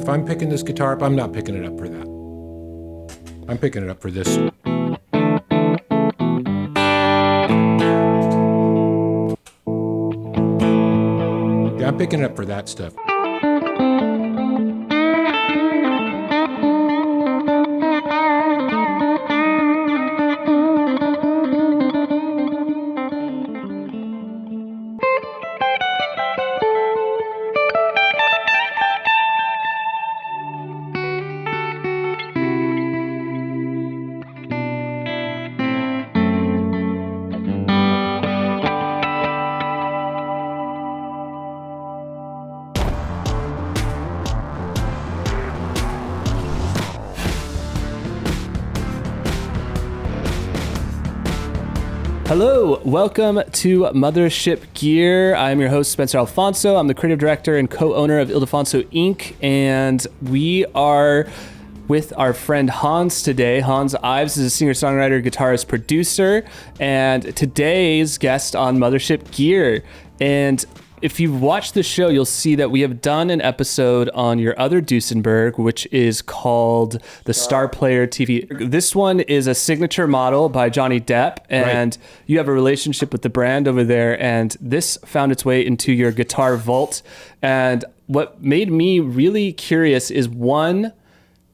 if I'm picking this guitar up, I'm not picking it up for that. I'm picking it up for this. Yeah, I'm picking it up for that stuff. Hello, welcome to Mothership Gear. I'm your host, Spencer Alfonso. I'm the creative director and co-owner of Ildefonso Inc. And we are with our friend Hanz today. Hanz Ives is a singer-songwriter, guitarist, producer, and today's guest on Mothership Gear. And if you've watched the show, you'll see that we have done an episode on your other Duesenberg, which is called the Starplayer TV. This one is a signature model by Johnny Depp, and you have a relationship with the brand over there, and this found its way into your guitar vault. And what made me really curious is, one,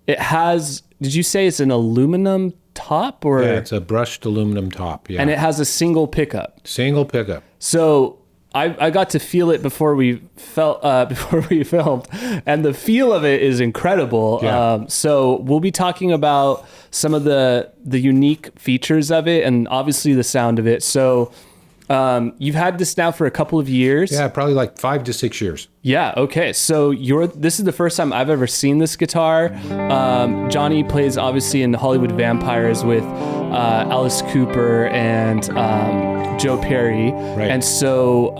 it has, did you say it's an aluminum top? Or? Yeah, it's a brushed aluminum top, yeah. And it has a single pickup. Single pickup. So I got to feel it before we filmed, and the feel of it is incredible. Yeah. So we'll be talking about some of the unique features of it, and obviously the sound of it. So you've had this now for a couple of years. Yeah, probably like 5 to 6 years. Yeah. Okay. So this is the first time I've ever seen this guitar. Johnny plays obviously in Hollywood Vampires with Alice Cooper and Joe Perry. Right. And so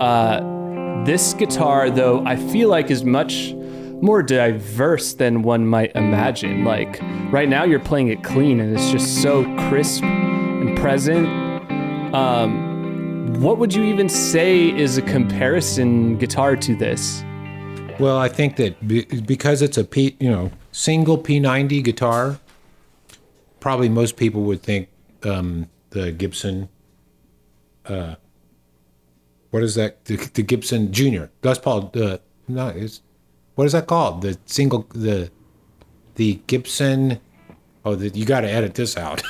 this guitar, though, I feel like is much more diverse than one might imagine. Like right now you're playing it clean and it's just so crisp and present. What would you even say is a comparison guitar to this? Well, I think that because it's a single P90 guitar, probably most people would think the Gibson, what is that? The Gibson Junior. Les Paul. What is that called? The Gibson. Oh, you got to edit this out.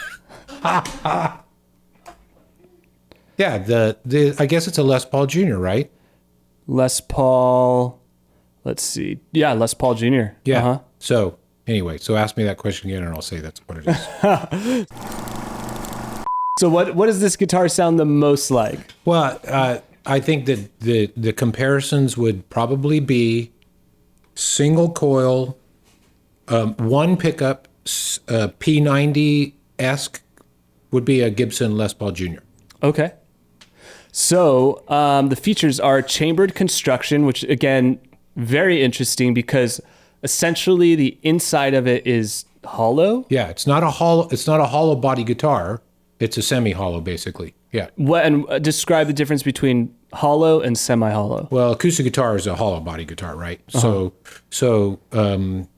Yeah, I guess it's a Les Paul Junior, right? Les Paul. Let's see. Yeah, Les Paul Jr. Yeah. Uh-huh. So anyway, ask me that question again, and I'll say that's what it is. So what does this guitar sound the most like? Well, I think that the comparisons would probably be single coil, one pickup, P90-esque would be a Gibson Les Paul Jr. Okay. So the features are chambered construction, which again, very interesting because essentially the inside of it is hollow. Yeah, it's not a hollow body guitar. It's a semi-hollow, basically. Yeah. And describe the difference between hollow and semi-hollow. Well, acoustic guitar is a hollow body guitar, right? Uh-huh. So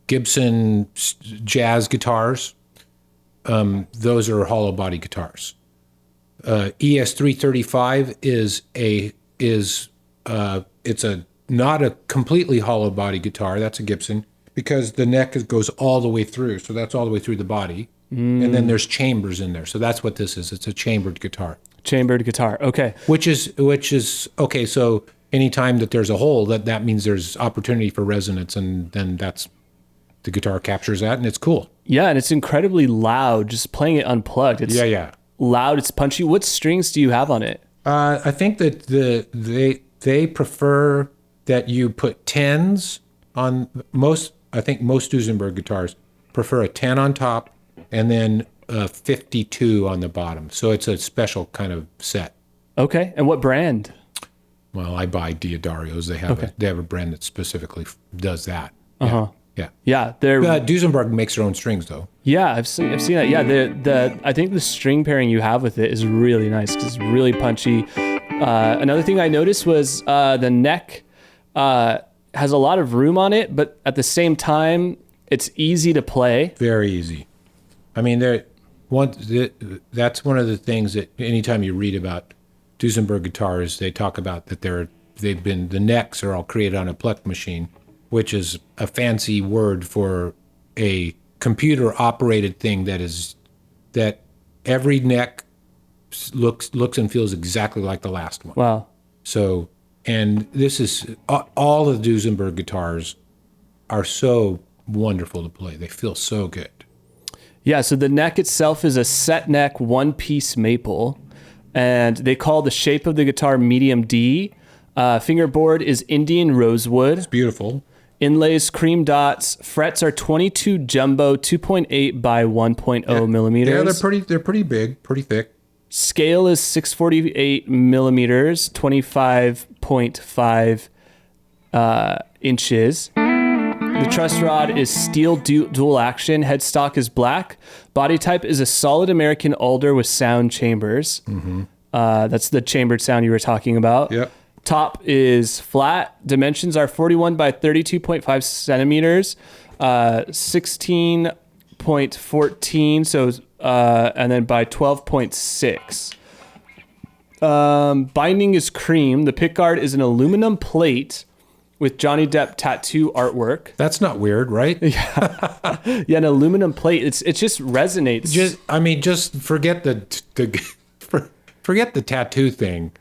Gibson jazz guitars, those are hollow body guitars. ES335 it's not a completely hollow body guitar. That's a Gibson because the neck goes all the way through. So that's all the way through the body. And then there's chambers in there. So that's what this is. It's a chambered guitar. Chambered guitar. Okay. Which is okay. So anytime that there's a hole, that means there's opportunity for resonance, and then the guitar captures that, and it's cool. Yeah, and it's incredibly loud. Just playing it unplugged. It's loud. It's punchy. What strings do you have on it? I think that they prefer that you put 10s on most. I think most Duesenberg guitars prefer a 10 on top and then 52 on the bottom. So it's a special kind of set. Okay. And what brand? Well, I buy Diodario's. They have a brand that specifically does that. Uh-huh. Yeah. Yeah. They're Duesenberg makes their own strings though. Yeah, I've seen that. Yeah, I think the string pairing you have with it is really nice because it's really punchy. Another thing I noticed was the neck has a lot of room on it, but at the same time, it's easy to play. Very easy. I mean, that's one of the things that anytime you read about Duesenberg guitars, they talk about that the necks are all created on a Plecked machine, which is a fancy word for a computer operated thing that every neck looks and feels exactly like the last one. Wow. So, and this is all of the Duesenberg guitars are so wonderful to play. They feel so good. Yeah, so the neck itself is a set neck one-piece maple, and they call the shape of the guitar medium D. Fingerboard is Indian rosewood. It's beautiful. Inlays cream dots. Frets are 22 jumbo 2.8 by 1.0 millimeters. Yeah, they're pretty big, pretty thick. Scale is 648 millimeters, 25.5 inches. The truss rod is steel dual action. Headstock is black. Body type is a solid American alder with sound chambers. Mm-hmm. That's the chambered sound you were talking about. Yep. Top is flat. Dimensions are 41 by 32.5 centimeters, 16.14. So, and then by 12.6. Binding is cream. The pickguard is an aluminum plate with Johnny Depp tattoo artwork. That's not weird, right? Yeah, an aluminum plate. It just resonates. Just forget forget the tattoo thing.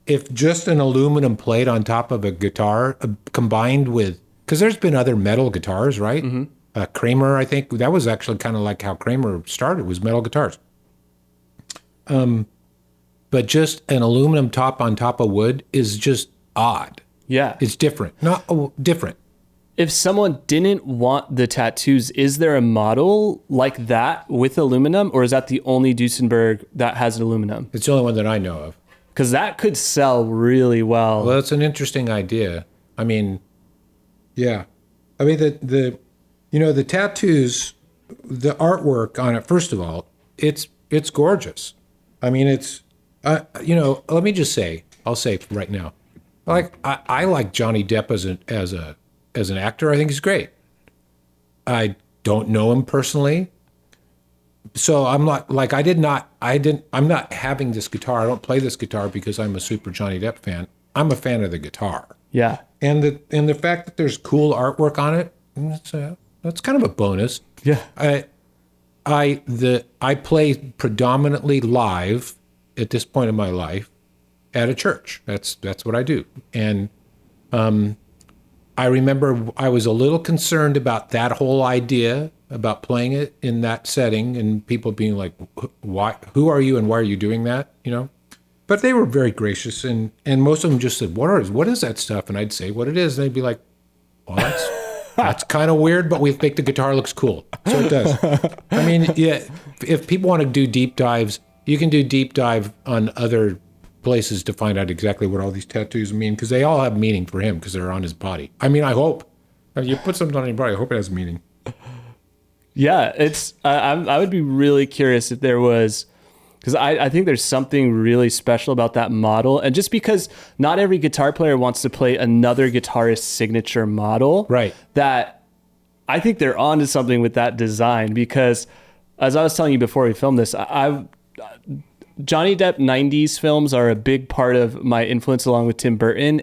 If just an aluminum plate on top of a guitar combined with, because there's been other metal guitars, right? Mm-hmm. Kramer, I think that was actually kind of like how Kramer started, was metal guitars. But just an aluminum top on top of wood is just odd. Yeah. It's different. Different. If someone didn't want the tattoos, is there a model like that with aluminum, or is that the only Duesenberg that has aluminum? It's the only one that I know of. Because that could sell really well. Well, it's an interesting idea. I mean, yeah. I mean, the tattoos, the artwork on it, first of all, it's gorgeous. I mean, it's, let me just say, I'll say right now, I like Johnny Depp as an actor. I think he's great. I don't know him personally, so I'm not like I'm not having this guitar. I don't play this guitar because I'm a super Johnny Depp fan. I'm a fan of the guitar. Yeah, and the fact that there's cool artwork on it, that's kind of a bonus. Yeah, I play predominantly live at this point in my life at a church. That's what I do. And I remember I was a little concerned about that whole idea about playing it in that setting and people being like, "Why? Who are you and why are you doing that?" But they were very gracious, and most of them just said, "What is that stuff?" And I'd say what it is, and they'd be like, "Well, that's kind of weird, but we think the guitar looks cool, so it does." I mean, yeah, if people want to do deep dives, you can do deep dive on other places to find out exactly what all these tattoos mean, because they all have meaning for him because they're on his body. I mean, I hope. If you put something on your body, I hope it has meaning. Yeah, it's. I would be really curious if there was, because I think there's something really special about that model, and just because not every guitar player wants to play another guitarist's signature model, right? That I think they're onto something with that design, because as I was telling you before we filmed this, Johnny Depp 90s films are a big part of my influence along with Tim Burton,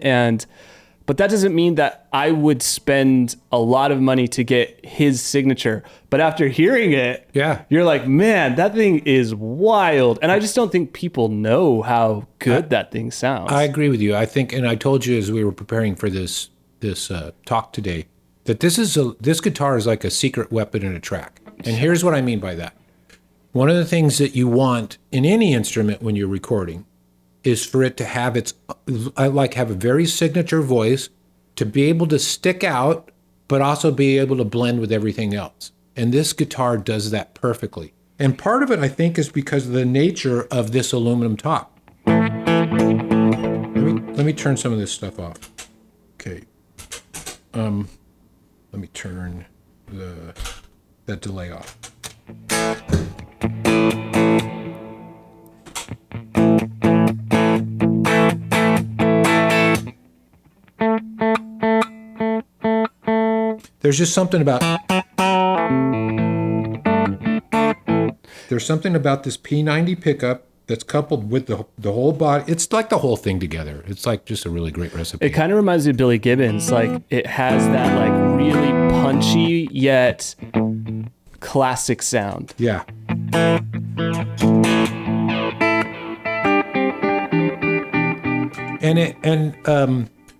but that doesn't mean that I would spend a lot of money to get his signature. But after hearing it, yeah, you're like, man, that thing is wild. And I just don't think people know how good that thing sounds. I agree with you. I think, and I told you as we were preparing for this talk today, that this guitar is like a secret weapon in a track. And here's what I mean by that. One of the things that you want in any instrument when you're recording is for it to have have a very signature voice, to be able to stick out, but also be able to blend with everything else. And this guitar does that perfectly. And part of it, I think, is because of the nature of this aluminum top. Let me turn some of this stuff off. Okay. Let me turn that delay off. there's just something about this P90 pickup that's coupled with the whole body. It's like the whole thing together. It's like just a really great recipe. It kind of reminds me of Billy Gibbons. Like it has that like really punchy yet classic sound. Yeah.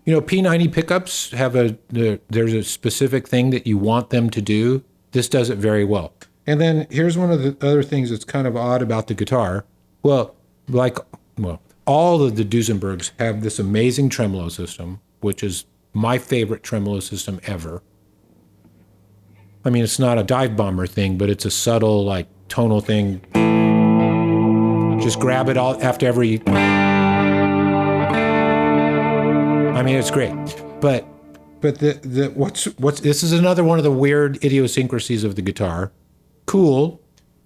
P90 pickups have there's a specific thing that you want them to do. This does it very well. And then here's one of the other things that's kind of odd about the guitar. Well, all of the Duesenbergs have this amazing tremolo system, which is my favorite tremolo system ever. I mean, it's not a dive bomber thing, but it's a subtle, like, tonal thing. Just grab it all after every... I mean, it's great. But this is another one of the weird idiosyncrasies of the guitar. Cool.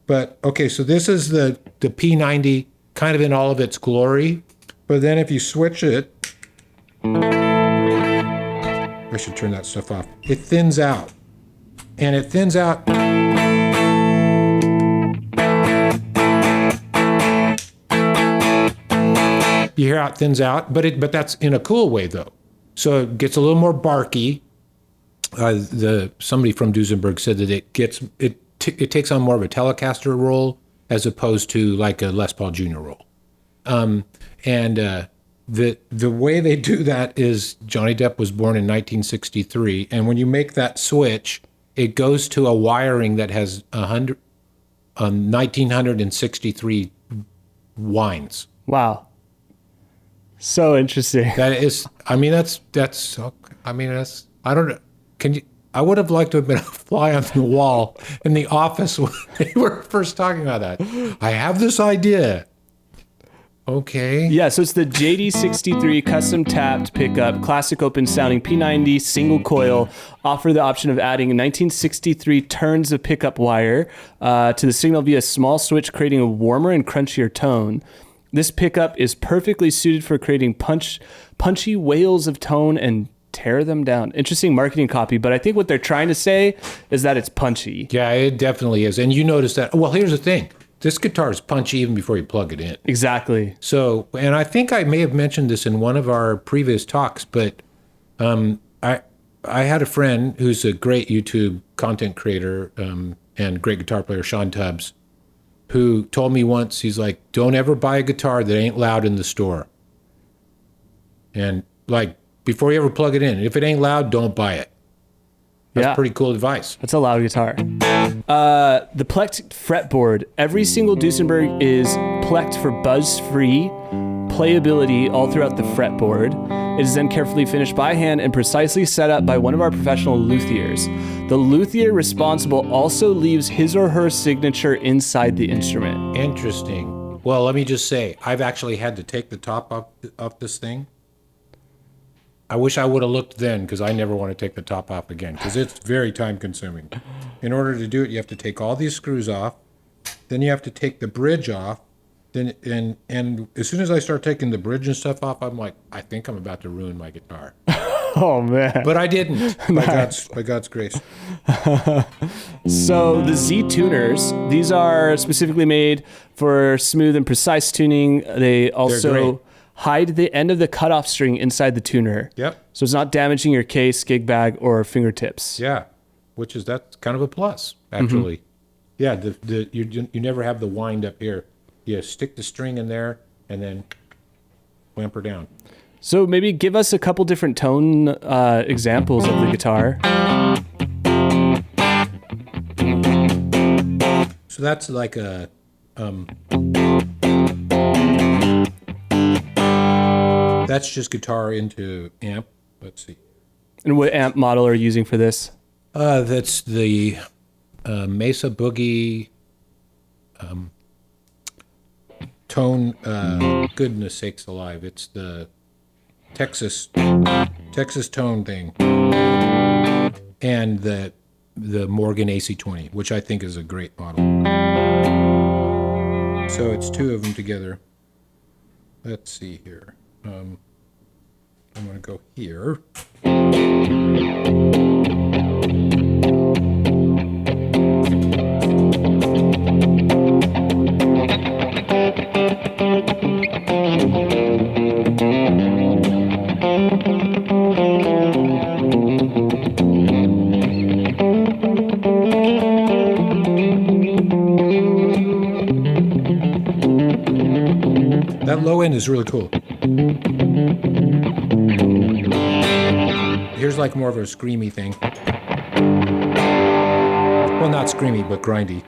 But, okay, so this is the P90 kind of in all of its glory. But then if you switch it... I should turn that stuff off. It thins out. And it thins out... You hear how it thins out, but that's in a cool way, though. So it gets a little more barky. Somebody from Duesenberg said that it takes on more of a Telecaster role as opposed to like a Les Paul Jr. role. The way they do that is Johnny Depp was born in 1963, and when you make that switch, it goes to a wiring that has 1963 winds. Wow. So interesting. That is, I don't know. I would have liked to have been a fly on the wall in the office when they were first talking about that. I have this idea. Okay. Yeah, so it's the JD63 custom tapped pickup, classic open sounding P90 single coil. Offer the option of adding 1963 turns of pickup wire to the signal via a small switch, creating a warmer and crunchier tone. This pickup is perfectly suited for creating punchy wails of tone and tear them down. Interesting marketing copy, but I think what they're trying to say is that it's punchy. Yeah, it definitely is. And you notice that. Well, here's the thing. This guitar is punchy even before you plug it in. Exactly. So, and I think I may have mentioned this in one of our previous talks, but I had a friend who's a great YouTube content creator and great guitar player, Sean Tubbs, who told me once, he's like, don't ever buy a guitar that ain't loud in the store. And like, before you ever plug it in, if it ain't loud, don't buy it. That's pretty cool advice. That's a loud guitar. The Plecked fretboard. Every single Duesenberg is plecked for buzz-free playability all throughout the fretboard. It is then carefully finished by hand and precisely set up by one of our professional luthiers. The luthier responsible also leaves his or her signature inside the instrument. Interesting. Well, let me just say, I've actually had to take the top off this thing. I wish I would have looked then, because I never want to take the top off again, because it's very time consuming. In order to do it, you have to take all these screws off, then you have to take the bridge off, then and as soon as I start taking the bridge and stuff off, I'm like, I think I'm about to ruin my guitar. Oh man. But I didn't, by God's grace. So the Z tuners, these are specifically made for smooth and precise tuning. They also hide the end of the cutoff string inside the tuner. Yep. So it's not damaging your case, gig bag, or fingertips. Yeah, that's kind of a plus, actually. Mm-hmm. Yeah, you never have the wind up here. You stick the string in there and then clamp her down. So maybe give us a couple different tone examples of the guitar. So that's like a... that's just guitar into amp. Let's see. And what amp model are you using for this? That's the Mesa Boogie tone. Goodness sakes alive! It's the Texas tone thing, and the Morgan AC20, which I think is a great model. So it's two of them together. Let's see here. I'm going to go here. is really cool. Here's like more of a screamy thing. Well, not screamy, but grindy.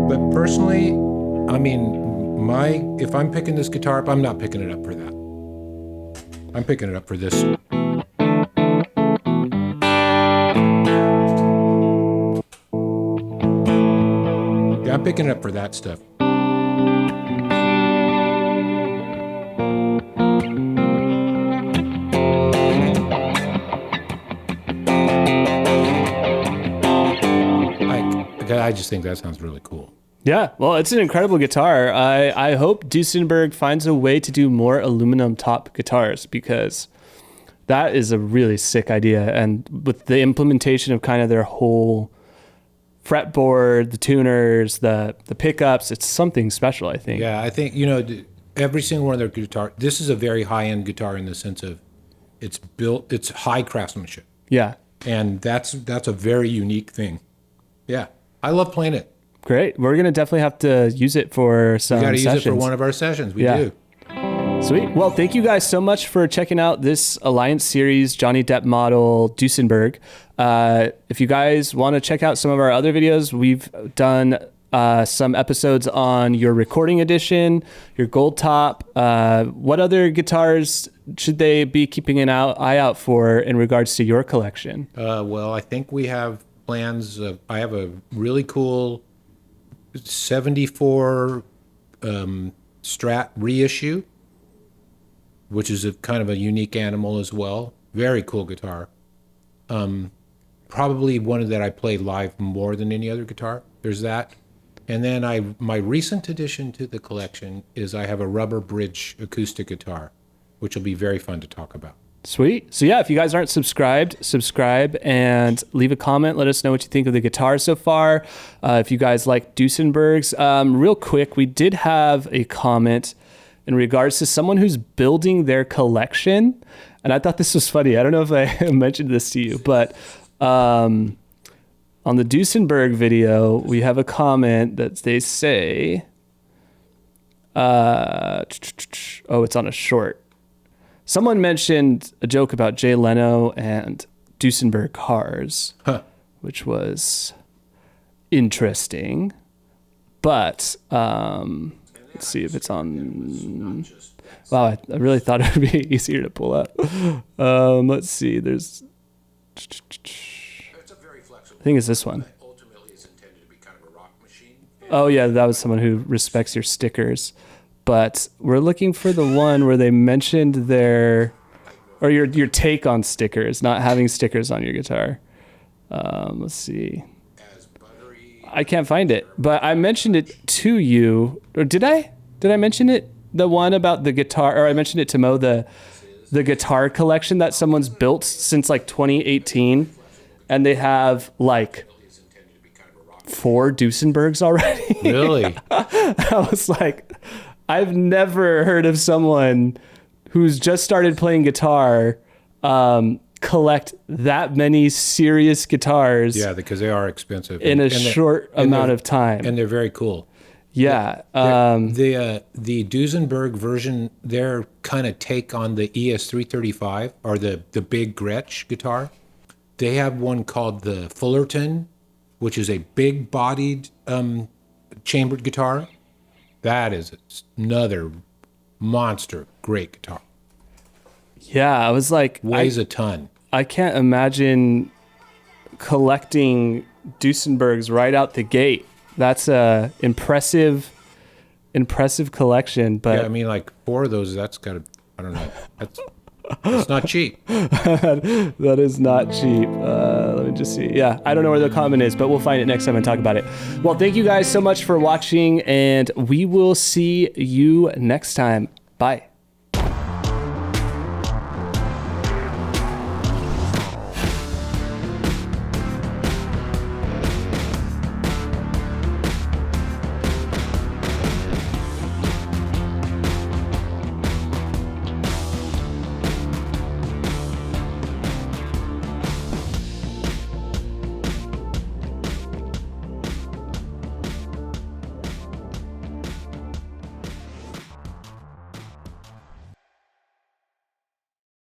But personally, I mean, if I'm picking this guitar up, I'm not picking it up for that. I'm picking it up for this. Yeah, I'm picking it up for that stuff. I just think that sounds really cool. Yeah, well, it's an incredible guitar. I hope Duesenberg finds a way to do more aluminum top guitars, because that is a really sick idea. And with the implementation of kind of their whole fretboard, the tuners, the pickups, it's something special, I think. Yeah, I think, every single one of their guitar, this is a very high-end guitar in the sense of it's high craftsmanship. Yeah. And that's a very unique thing. Yeah, I love playing it. Great. We're going to definitely have to use it for some sessions. We got to use it for one of our sessions. We do. Sweet. Well, thank you guys so much for checking out this Alliance Series Johnny Depp model Duesenberg. If you guys want to check out some of our other videos, we've done some episodes on your recording edition, your gold top. What other guitars should they be keeping an eye out for in regards to your collection? Well, I think we have plans. I have a really cool 74 Strat reissue, which is a kind of a unique animal as well. Very cool guitar. Probably one that I play live more than any other guitar. There's that. And then my recent addition to the collection is I have a rubber bridge acoustic guitar, which will be very fun to talk about. Sweet. So yeah, if you guys aren't subscribed, subscribe and leave a comment. Let us know what you think of the guitar so far. If you guys like Duesenbergs. Real quick, we did have a comment in regards to someone who's building their collection. And I thought this was funny. I don't know if I mentioned this to you, but on the Duesenberg video, we have a comment that they say, it's on a short. Someone mentioned a joke about Jay Leno and Duesenberg cars, which was interesting. But let's see if it's on. Wow, I really thought it would be easier to pull up. Let's see. There's. I think it's this one. Oh yeah, that was someone who respects your stickers. But we're looking for the one where they mentioned your take on stickers, not having stickers on your guitar. Let's see. I can't find it, but I mentioned it to you. Or did I? Did I mention it? The one about the guitar, or I mentioned it to Mo, the guitar collection that someone's built since like 2018, and they have like 4 Duesenbergs already. Really? I was like, I've never heard of someone who's just started playing guitar collect that many serious guitars. Yeah, because they are expensive in a short amount of time, and they're very cool. Yeah, the Duesenberg version, their kind of take on the ES335 or the big Gretsch guitar. They have one called the Fullerton, which is a big-bodied chambered guitar. That is another monster great guitar. Yeah, I was like... Weighs a ton. I can't imagine collecting Duesenbergs right out the gate. That's a impressive collection. But yeah, I mean, like 4 of those, that's got to... I don't know. That's not cheap. That is not cheap. Let me just see. Yeah, I don't know where the comment is, but we'll find it next time and talk about it. Well, thank you guys so much for watching, and we will see you next time. Bye.